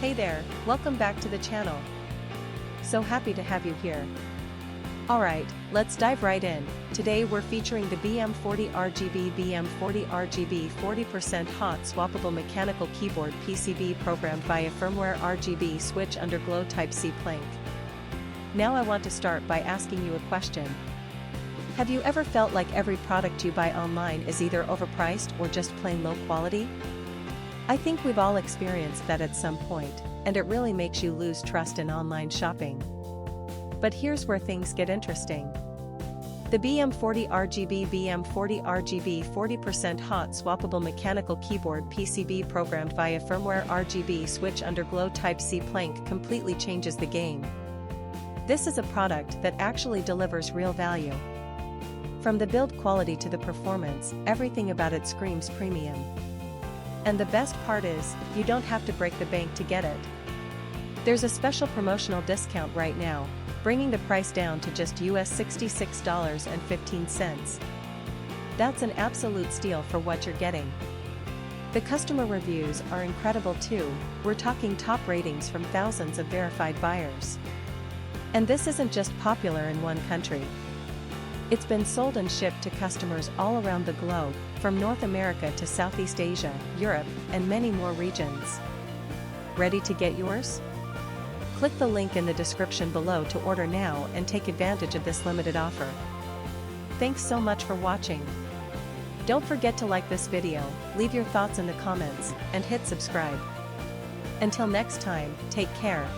Hey there, welcome back to the channel. So happy to have you here. Alright, let's dive right in. Today we're featuring the bm40rgb bm40rgb 40% hot swappable mechanical keyboard PCB programmed via firmware RGB switch underglow Type-C planck. Now I want to start by asking you a question. Have you ever felt like every product you buy online is either overpriced or just plain low quality? I think we've all experienced that at some point, and it really makes you lose trust in online shopping. But here's where things get interesting. The bm40rgb bm40rgb 40% hot swappable mechanical keyboard PCB programmed via firmware RGB switch underglow Type-C planck completely changes the game. This is a product that actually delivers real value. From the build quality to the performance, everything about it screams premium. And the best part is, you don't have to break the bank to get it. There's a special promotional discount right now, bringing the price down to just US $66.15. That's an absolute steal for what you're getting. The customer reviews are incredible too. We're talking top ratings from thousands of verified buyers. And this isn't just popular in one country. It's been sold and shipped to customers all around the globe, from North America to Southeast Asia, Europe, and many more regions. Ready to get yours? Click the link in the description below to order now and take advantage of this limited offer. Thanks so much for watching. Don't forget to like this video, leave your thoughts in the comments, and hit subscribe. Until next time, take care.